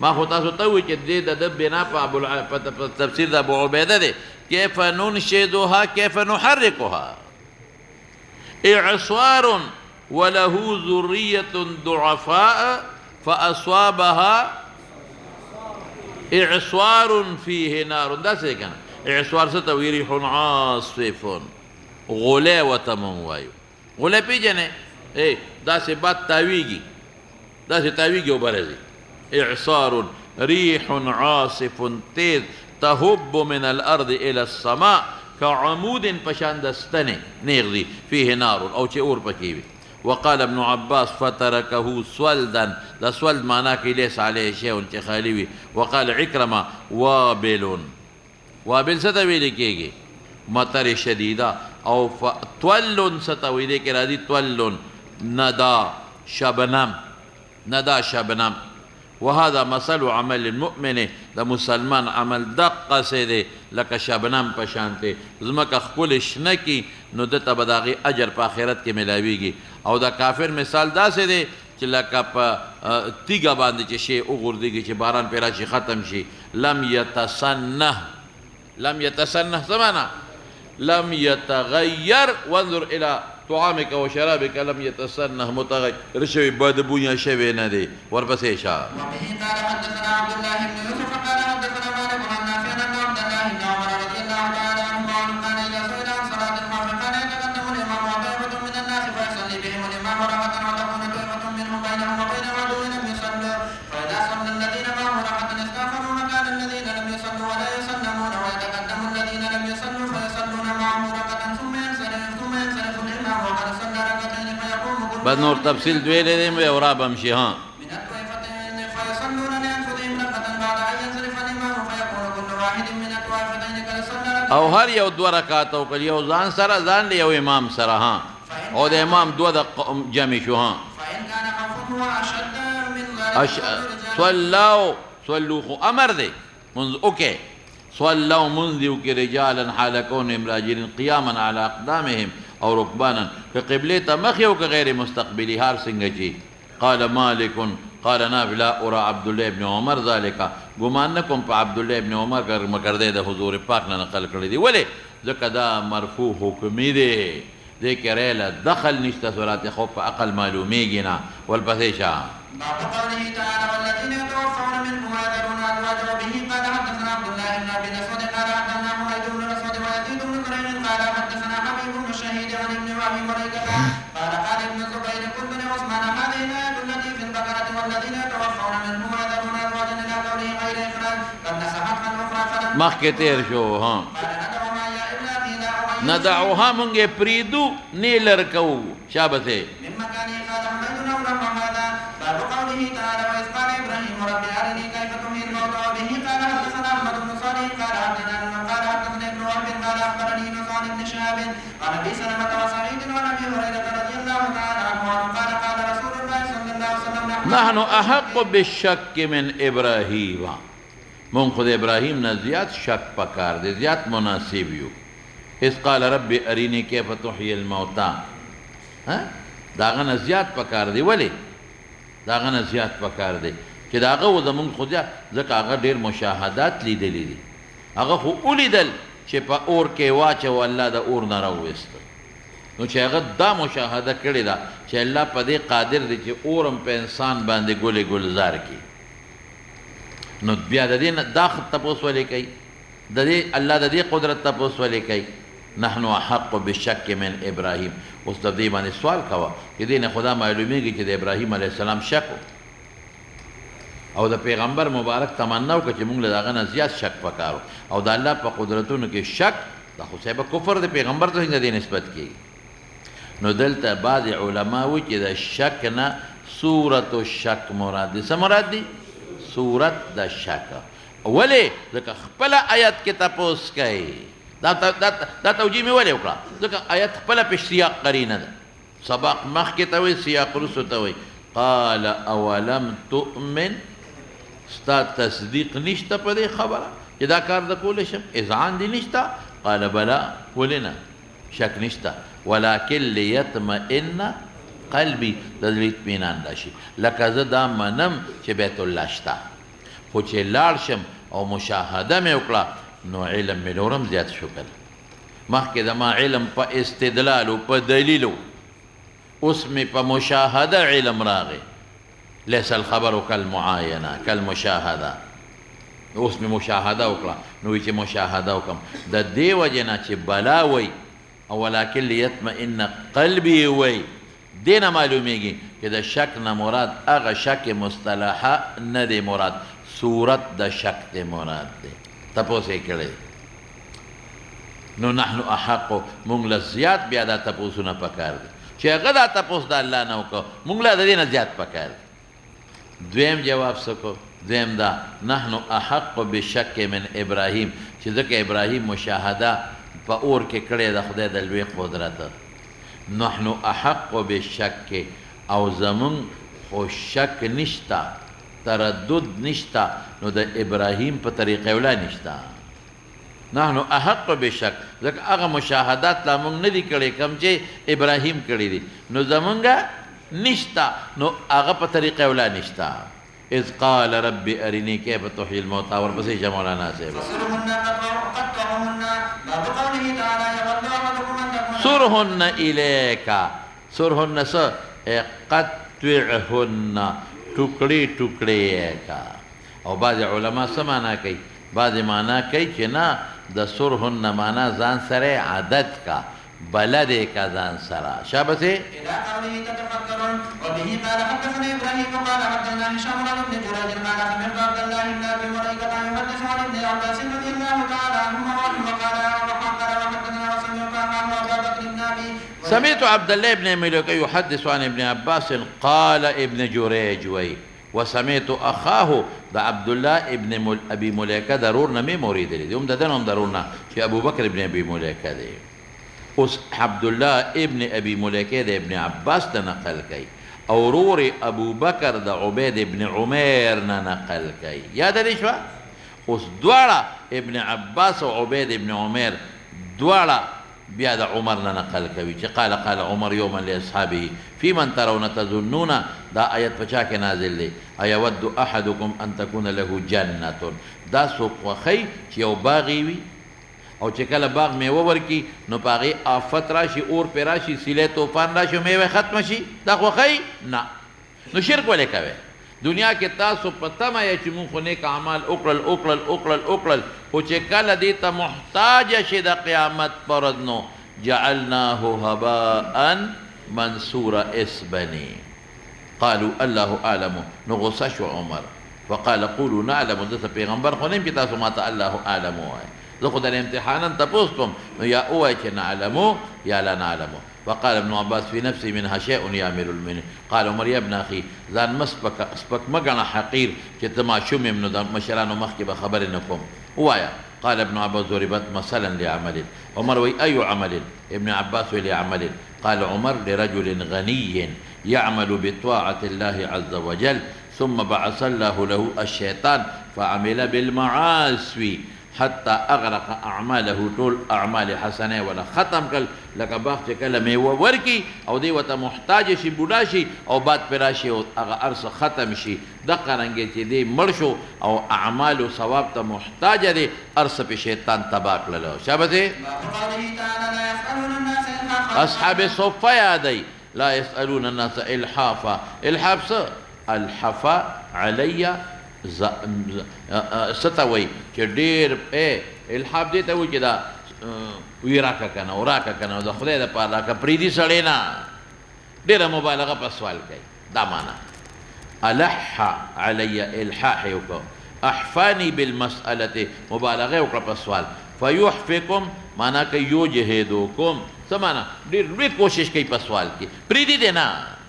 Speaker 2: ما خو تاسو ته ووایي چې دې د ده بنا په تفسیر د ابو عبیده دی. کیف ننشدها کیف نحرکها. إعصار وله ذرية ضعفاء فأصابها إعصار فيه نار. دا څه کنه إعصار څه ته وایي؟ ريح عاصف. غولی ورته مونږ وایو. غولی پېژنې؟ داسې باد تاویږي، داسې تاویږي اوبه راځي. إعصار ريح عاصف تیز تهب من الأرض إلى السماء كعمود پشان د ستنې نیغ دي فيه نار او چې اور پکې وي. وقال ابن عباس فتركه سولدا. دا سولد معنا کې ليس عليه شيء چې خالي وي. وقال عكرمة وابل. وابل څه ته ویل کېږي؟ مطر شدیده. او طول څه ته ویل کې راځي؟ طول ندا شبنم. ندا شبنم. وهذا مثل عمل المؤمن. د مسلمان عمل دقه سي دی لکه شبنم په شانته. ځمکه ښکلې شنه کي نو دته به د هغې اجر په آخرت کې میلاویږي. او د کافر مثال داسې دی چې لکه په تیږه باندې چې شی وغورځېږي چې باران پرې راشي ختم شي. لم يتسنه. لم يتسنه څه معنا؟ لم يتغير. وانظر الى طعامك وشرابك لم يتسنه متغير شوي بدبویا شوي نه دی. ورپسې شه.
Speaker 1: وبه قال حدثنا عبد الله بن يوسف قال حدثنا مالك عن نافع ان عبد الله بن عمر رضي الله تعالى عنه كان اذا سئل عن صلاه الخوف كان يتقدم الامام وطائفه من الناس فيصلي بهم الامام ركعه وتكون طائفه منهم بينهم وبين عدو لم يصلوا فاذا صلى الذين معه ركعه استغفروا مكان الذين لم يصلوا ولا يسلمون ويتقدم الذين لم يصلوا فيصلون معه ركعه ثم ينصرف الامام وقد صلى ركعتين فيقوم كل
Speaker 2: بعد نور تفصيل دویلې دی او را بمشي. ها
Speaker 1: من الطائفتين فيصلون لانفسهم ركعه بعد ان ينصرف الامام فيكون كل واحد من الطائفتين قد صلى ركعه.
Speaker 2: او هر یو 2 رکعات وکړي، یو ځان سره ځان یو امام سره. ها او د امام 2 د جمع شو. ها
Speaker 1: فإن كان خوفه أشد من
Speaker 2: ذلك صلوا خو امر دی منذ اوکے صلوا منذ رجالا حال كونهم راجلين قياما على اقدامهم او ركبانا كقبله تمخي وكغير مستقبلي. هار څنګه چی؟ قال مالك قال نافع لا ارى عبد الله بن عمر ذلك. ګمان نه کوم په عبد الله بن عمر مکرده د حضور پاک نه نقل کړی دی. ولې؟ ځکه دا مرفوع حکمي دی. دې کې ریله دخل نشته. صلات خوف په عقل معلومیږي نه. ولپسې شه.
Speaker 1: باب قوله تعالى والذين يتوفون منكم ويذرون ازواجا. به قال حدثنا عبد الله بن ابي الاسود قال حدثنا حميد بن الاسود ويزيد بن زريع قال حدثنا حبيب بن الشهيد عن ابن وهب مريكه قال قال ابن الزبير قلت لعثمان هذه الايه التي في البقره والذين يتوفون منكم ويذرون ازواجا الى قوله غير اخراج قد نسختها الاخرى فلم
Speaker 2: مخکې تېر شو. ها
Speaker 1: قال ندعو ما
Speaker 2: ندعوها مونږ پریدو نه لرکو شابته
Speaker 1: من مكانه قال حميد نورا وهذا باب قوله تعالى وإذ قال إبراهيم رب أرني كيف تحيي الموتى وبه قال حدثنا أحمد بن صالح قال حدثنا ابن وهب قال أخبرني نصر بن شهاب عن أبي سلمة وسعيد وعن أبي هريرة رضي الله تعالى عنه قال قال رسول الله صلى الله عليه وسلم
Speaker 2: نحن أحق بالشك من إبراهيم مونږ خو د ابراهیم نه زیات شک پکار دی زیات مناسب یو اذ قال رب ارینی کیف تحیی الموتى داغه نه زیات پکار دی ولی داغه نه زیات پکار دی چې داغه و زمونږ خو ځکه هغه ډېر مشاهدات لیدلی دي هغه خو ولیدل چې په اور کې واچو الله د اور نه راوویست نو چې هغه دا مشاهده کړې ده چې الله په دې قادر دی چې اورم په انسان باندې ګلې ګلزار کړي نو بیا د دې دا تپوس ولې کوي د دې الله د دې قدرت تپوس ولې کوي نحن احق بالشک من ابراهیم اوس د دې باندې سوال کوه چې دې نه خدا معلومیږي چې د ابراهیم علیه السلام شک او د پیغمبر مبارک تمنا وکړه چې موږ له هغه نه زیات شک پکارو او د الله په قدرتونو کې شک دا خو صاحب کفر د پیغمبر ته څنګه دې نسبت کیږي نو دلته بعض علما وایي چې د شک نه صورت الشک مراد دي څه مراد دي صورت د شک ولې ځکه خپل آیت کې تپوس کوي دا توجیه مې ولې وکړه ځکه آیت خپل په سیاق قرینه ده سبق مخکې ته وایي سیاق وروسته ته وایي قال اولم تؤمن ستا تصدیق نشته په دې خبره چې دا کار د کولی شم اذعان دې نشته قال بلا ولې نه شک نشته ولكن ليطمئن قلبي د زړه اطمینان راشي لکه زه دا منم چې بیت الله شته خو چې لاړ شم او مشاهده مې وکړه نو علم مې نورم زیات شو کړه مخکې زما علم په استدلال او په دلیلو اوس مې په مشاهده علم راغی ليس الخبر كالمعاینه كالمشاهده اوس مې مشاهده وکړه نو چې مشاهده وکړم د دې وجې نه چې بلا وی او ولكن ليطمئن قلبي وی دینه معلومیږي چې د شک نه مراد هغه شک مصطلحه نه دی مراد صورت د شک دی مراد دی تپوس یې کړی نو نحن احق مونږ له زیات بیا دا تپوسونه پکار دي چې هغه دا تپوس د الله نه وکړو مونږ له د دې نه زیات پکار دي دویم جواب څه دویم دا نحن احق بالشک من ابراهیم چې ځکه ابراهیم مشاهده په اور کې کړې د خدای د لوی قدرت نحن احق بالشک او زمون خو شک نشتا تردد نشتا نو د ابراهیم په طریقه ولا نشتا نحن احق بالشک ځکه هغه مشاهدات لا مونږ نه دي کړي کوم چې ابراهیم کړي دي نو زمونږه نشتا نو هغه په طریقه ولا نشتا اذ قال رب ارني كيف تحيي الموتى ورپسې مولانا صاحب سرهن إليك سرهن قطعهن ټوکړي ټوکړي کا او بعض علما څه معنا کوي بعض معنا کوي چې نه د سرهن معنا ځان سره عادت کا بلد کا ځان سره شابه
Speaker 1: الى قوله تتفكرون وبه قال حدثنا ابراهيم قال حدثنا هشام بن جريج قال سمعت عبد الله بن ابي مليكه يحدث عن ابن عباس رضي الله تعالى عنهما وقال
Speaker 2: سمعت عبد الله بن مليكه يحدث عن ابن عباس قال ابن جريج وي وسمعت اخاه ده عبد الله ابن ابي مليكه ضرورنا مي مريد دي هم ددنهم ضرورنا في ابو بكر ابن ابي مليكه دي اس عبد الله ابن ابي مليكه ده ابن عباس ده نقل كي او روري ابو بكر ده عبيد ابن عمير نقل كي يا ده ليش اس دوارا ابن عباس وعبيد ابن عمير دوارا بیا د عمر نه نقل کوي چې قال عمر یوما لاصحابه في من ترون تظنون دا آیت پچا کې نازل دی ايود احدكم ان تكون له جنه دا سوق وخی چې یو باغی وي او چې کله باغ میوه ورکی نو پاغي آفت راشي اور پر راشي سیله طوفان راشي میوه ختم شي دا خوخی نه نو شرک ولې کوي دنیا کې تاسو پته ما چې مونږ خو نیک اعمال وکړل خو چې کله دې ته محتاج شي د قیامت پر ورځ نو جعلناه هباء منثورا اسبني قالوا الله اعلم نو غصه شو عمر فقال قولوا نعلم دته پیغمبر خو نیم چې تاسو ماته الله اعلم وای زه خو در امتحانا تپوس کوم نو یا ووایه چې نعلمو یا لا نعلمو. وقال ابن عباس في نفسي منها شيء يا امير المؤمنين. قال عمر يا ابن اخي ځان سپک مه ګڼه حقیر چې ته ماشوم یم نو د مشرانو مخکې به خبرې نه کوم. ووایه. قال ابن عباس ضربت مثلا لعمل. عمر وی أي عمل؟ ابن عباس لعمل. قال عمر لرجل غني يعمل بطاعة الله عز وجل ثم بعث الله له الشيطان فعمل بالمعاصي حتى أغرق أعماله طول أعمال حسنة ولا ختم کل لکه باغ چې کله میوه ورکي او دی ورته محتاج شي بوډا شي او باد پې راشي او هغه ارس ختم شي دقه رنګې چې دی مړ شو او اعمالو ثواب ته محتاج دی ارس په شیطان تباه کړلو. شابه دی اصحاب صفه یادی لا يسألون الناس الحافا. الحاف څه؟ الحفا علی ستوي چې ډېر الحاف دې ته وایي چې دا وی راکه کنه او راکه کنه د خدای دپاره راکه پرېږدي سړی نه ډېره مبالغه په سوال کوي دا معنا. الح علی الحاح یې وکړو احفانی بالمسألة مبالغه وکړه په سوال. فیحفکم معنا کوي یجهدکم څه معنا ډېر لوی کوشش کوي په سوال کې پرېږدي دی نه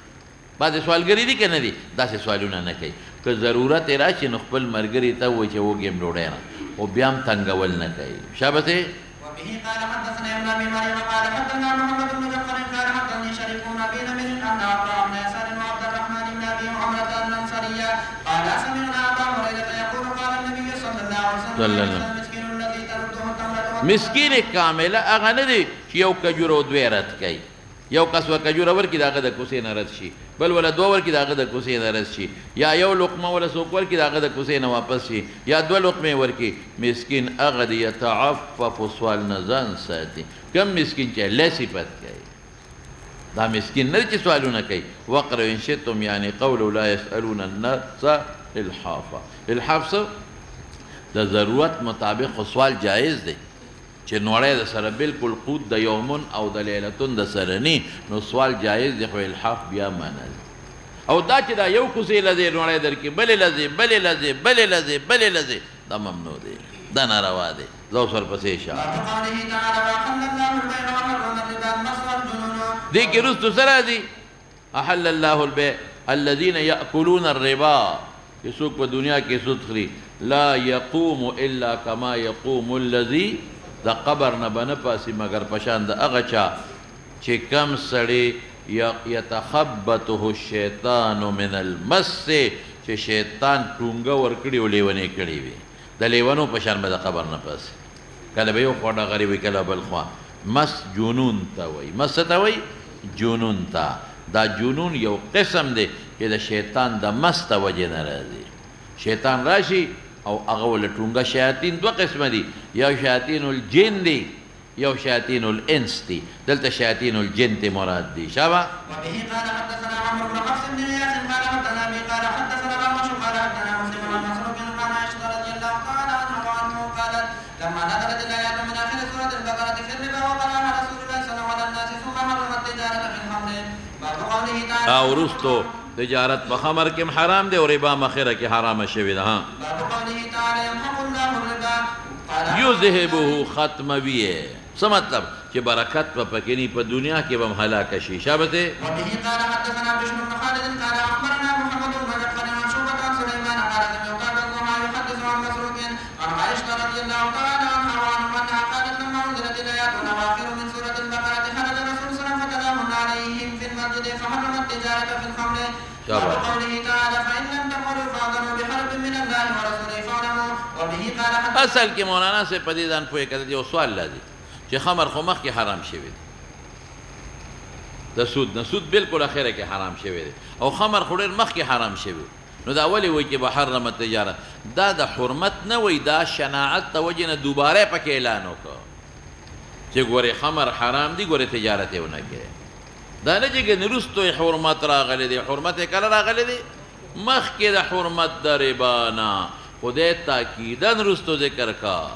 Speaker 2: بعضې سوالګري دي که نه دي داسې سوالونه نه کوي. که ضرورت یې راشي نو خپل ملګري ته وایي چې وږې یم ډوډۍ نه خو بیا هم تنګول نه کوي. شابسې
Speaker 1: وبه قال حدثنا ابن ابي مريم قال حدثنا محمد بن جعفر قال حدثني شريك بن ابي نمر ان عطاء بن يسار وعبد الرحمن بن ابي عمرة الانصارية قال سمعنا ابا هريرة يقول قال النبي صلى الله عليه وسلم المسكين الذي ترده التمرة.
Speaker 2: مسکین کامله هغه نه دی چې یو کجوره او دوی رد کوي. یو کس و کجوره ورکړي د هغه د کوڅې نه رد شي بل ولا دوه ورکړي د هغه د کوڅې نه رد شي یا یو لقمه ولا څوک ورکړي د هغه د کوڅې نه واپس شي یا دوه لقمې ورکړي. مسکین هغه دی یتعفف سوال نه ځان ساتي. کم مسکین چې الله صفت کوي دا مسکین نه چې سوالونه کوي. وقرأ ان شئتم یعنی قول لا يسألون الناس الحافا. الحاف څه د ضرورت مطابق سوال جایز دی چې نوړی د سره بالکل قوت د یومن او د لیلتون د سره نی نو سوال جایز دی خو الحاف بیا معنا دی. او دا چې دا یو کوڅې لځې نوړی درکړي بلې لځې بلې لځې بلې لځې بلې لځې دا ممنوع دی دا ناروا دی. زه اوس ورپسې شه دې کې وروستو څه راځي؟ احل الله البيع الذين يأكلون الربا چې څوک په دنیا کې سود خوري لا يقوم الا كما يقوم الذي د قبر نه به نه پاسي مګر پشان د هغه چا چې کم سړی یتخبطه الشیطان من المس چې شیطان ټونګه ورکړي او لیونې کړي وي د لیونو پشان به د قبر نه پاسي کله به یو خوا ډغرې وي کله بل خوا. مس جنون ته وایي. مس ته وایي جنون ته. دا جنون یو قسم دی چې د شیطان د مس ته وجې نه راځي. شیطان راشي او هغه ول ټونګه شیاطین دوه قسمه دي یو شیاطین الجن دي یو شیاطین الانس دي دلته شیاطین الجن ته مراد دي. شابه
Speaker 1: وبه قال حدثنا عمرو بن حفص بن غياث قال حدثنا ابي قال حدثنا الأعمش قال حدثنا مسلم عن مسروق عن عائشة رضي الله تعالى عنه قالت لما نزلت الآيات من آخر سورة البقرة في الربا وقرأها رسول الله صلى الله عليه وسلم ثم حرم التجارة في الخمر باب قوله تعالى
Speaker 2: او رستو تجارت په خمر کې حرام دی او ربا مخیره کې حرامه شوې ده. ها
Speaker 1: باب قوله تعالى يمحق الله الربا
Speaker 2: یذهبه ختمویه څه مطلب چې برکت په پکې نه په دنیا کې به هم هلاکه شي. شابه
Speaker 1: وبه قال حدثنا بشر بن خالد قال اخبرنا محمد بن جعفر عن شعبة عن سليمان قال سمعت ابا الضحى يحدث عن مسروق عن عائشة رضي الله تعالى عنها وعنهم انها قالت لما انزلت الايات الاواخر من سورة البقرة خرج الرسول صلى الله عليه وسلم فتلاهم عليهم في المسجد فحرم التجارة في الخمر. وقوله تعالى فإن لم تفعلوا فأذنوا بحرب من الله ورسوله فاعلموا. وبه قال
Speaker 2: اصل کې مولانا سے په دې ځان پوهې کړه یو سوال لازم چې خمر خو مخکې حرام شوی دی د سود نه سود بالکل اخره کې حرام شوی دی او خمر خو ډېر مخکې حرام شوی نو دا ولې وایي چې به حرم التجارت دا د حرمت نه وایي دا شناعت د وجې نه دوباره پکې اعلان وکړه چې ګورې خمر حرام دی ګورې تجارت یې ونه کوې. دا نه چې ګنې وروستو یې حرمت راغلی دی. حرمت یې کله راغلی دی؟ مخکې د حرمت د ربا نه خدای تاکیدا وروستو ذکر کا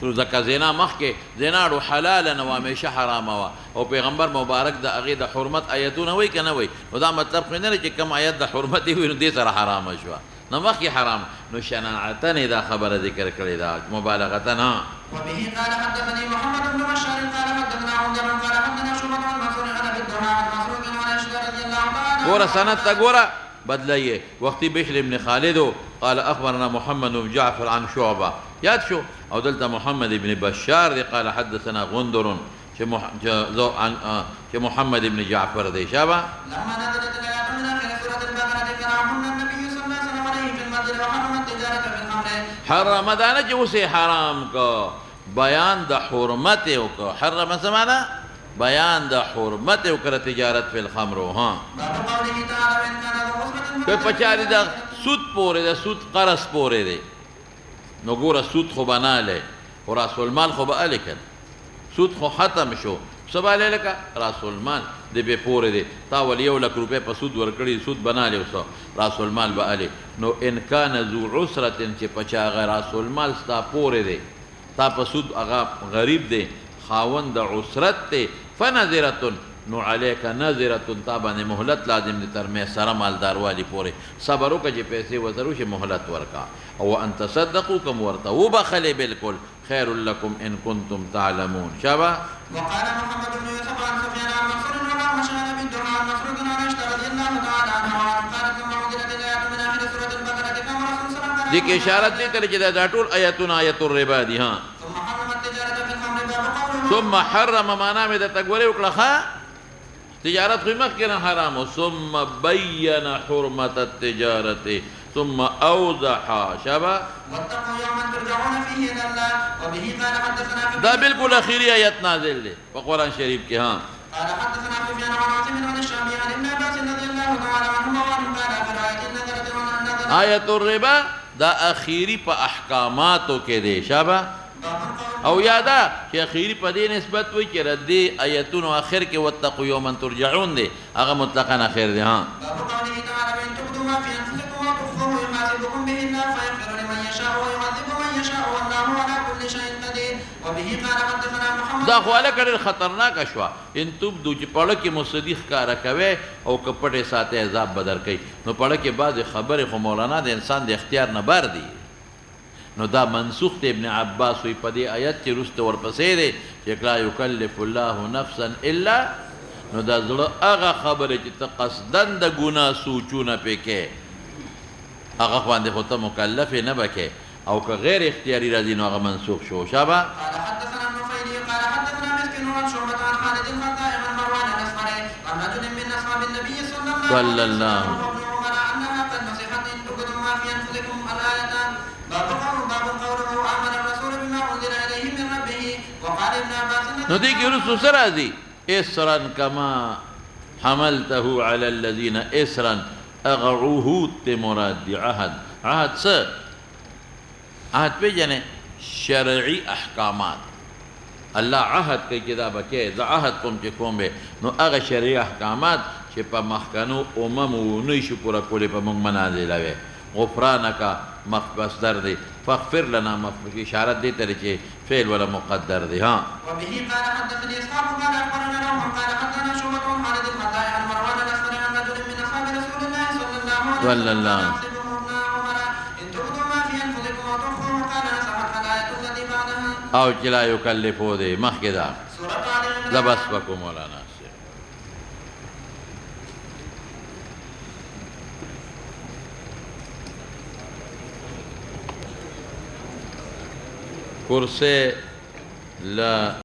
Speaker 2: ځکه زنا مخکې زنا ډو حلاله نه وه همیشه حرامه وه او پیغمبر مبارک د هغې د حرمت آیتونه وایي که نه وایي نو دا مطلب خو نه دی چې کوم آیت د حرمت یې وي نو دې سره حرامه شوه نو مخکې حرام نو شناعتن دا خبره ذکر کړې ده مبالغتن ها
Speaker 1: وبه قال حدثني محمد بن بشار قال حدثنا عمر قال حدثنا شعبة عن منصور عن ابي الدحاء عن مسروق عن عائشة رضي الله عنها
Speaker 2: ګوره سند ته ګوره بدلئیے وقتی بشر ابن خالد قال اخبرنا محمد بن جعفر عن شعبة یاد شو او دلته محمد ابن بشار دی قال حدثنا غندر چې محمد ابن جعفر دی شابه
Speaker 1: لما نزلت الآيات من آخر سورة البقرة كرههن النبي صلى الله عليه وسلم عليه في المسجد وحرم التجارة في الخمر
Speaker 2: حرم دانه چې اوسې حرام کو بیان د حرمت وکړه حرم سمانا بیان د حرمت وکړه تجارت فی الخمر ها
Speaker 1: باب قوله تعالى وإن كان ذو عصبة
Speaker 2: که پچاری دا سود پورې دا سود قرض پورې دی نو ګوره سود خو بناله او راس المال خو به الیکل سود خو ختم شو سباله لکه راس المال د به پورې دی تا ول 1 لک روپے په سود ورکړي سود بناله اوسه راس المال به الی نو ان کان ذو عسره چې پچا غیر راس المال ستا پورې دی تا په سود هغه غریب دی خاوند عسرت ته فنذرتن نو علیک نذرتن تابانه مهلت لازم دي تر مې سره مالدار والی پورې صبر وکړه چې پیسې وزرو شي مهلت ورکا او ان تصدقوا کم ورته وبخل بالکل خیر لكم ان کنتم تعلمون شابه
Speaker 1: وقال محمد بن يوسف عن سفيان عن منصور وعن مشعل بن الدحاء عن مسروق عن عائشة رضي الله تعالى عنها قالت ثم انزلت الآيات من آخر سورة البقرة كما رسول صلى الله عليه وسلم
Speaker 2: دې کې اشاره دې ته چې دا ټول آیتونه آیت الربا دي ها
Speaker 1: ثم حرم التجارة في الخمر باب قوله
Speaker 2: ثم حرم معنا مې د تګوري وکړه ها تجارت خو مخکې نه حرام ثم بين حرمة التجارة ثم اوضح شابه
Speaker 1: واتقوا يوما ترجعون فيه الى الله وبه قال حدثنا
Speaker 2: دا بالکل اخیری آیت نازل دی په قرآن شریف کې ها
Speaker 1: قال حدثنا سفيان عن عاصم عن الشعبي عن ابن عباس رضي الله تعالى عنهما وعنه قال في الآية نزلت ونزلت
Speaker 2: آیت الربا دا اخیری په احکاماتو کې دی شابه او یادا چې اخیری په دې نسبت وي چې ردی آیتونو اخر کې واتقوا یوما ترجعون دی هغه مطلقاً اخر دی ها
Speaker 1: باب قوله تعالى وان تبدوا ما في انفسكم وتخفوه يحاسبكم به الله فيغفر لمن يشاء ويعذب من يشاء والله على كل شيء قدير وبه قال حدثنا محمد
Speaker 2: دا خو الکه ډېر خطرناک شوه ان تبدو چې پړه کې مصدیق کاره کوي او کپټې ساته عذاب بدر کوي نو پړه کې بعض خبره خو مولانا د انسان د اختیار نه بار دی نو دا منسوخ دی ابن عباس وی په دې آیت چې رسته ورپسې دی چې لا یکلف الله نفسا الا نو دا زړه هغه خبره چې ته قصدن د ګناه سوچونه پکې هغه باندې خو ته مکلف نه بکې او که غیر اختیاري راځي نو هغه منسوخ شو شابه
Speaker 1: قال حدثنا النفيلي قال حدثنا مسكين عن شعبة عن خالد الخطاء عن مروان الأسفري عن رجل من أصحاب النبي صلى الله عليه وسلم وابن عمر أنها قد نصحت إن تبدوا ما في أنفسكم الآيتان باب قوله آمن الرسول بما أنزل إليه من ربه وقال ابن عباس
Speaker 2: نو دې کې رسو سره راځي اسرا كما حملته على الذين اسرا اغعوه مراد دی عهد څه عهد پیژنې شرعي احکامات الله عهد کوي چې دا بکې دا عهد کوم چې کوم به نو هغه شرعي احکامات چې په مخکنو اممو نه شي پوره کولې په موږ منازلوي غفرانک مصدر دی فاغفر لنا مغفر اشاره دې ته چې فعل ولا مقدر دی ها
Speaker 1: وبه قال حدثني اسحاق قال اخبرنا روح قال حدثنا شعبة عن خالد الخطاء عن مروان الاسفر عن رجل من اصحاب رسول الله صلى الله عليه وسلم يحسبه ابن عمر ان تبدوا ما في انفسكم وتخفوه قال نسخت الآية التي بعدها
Speaker 2: او چې لا یکلفو دی مخکې دا
Speaker 1: سورة آل عمران
Speaker 2: زبس پکو مولانا کرسي لا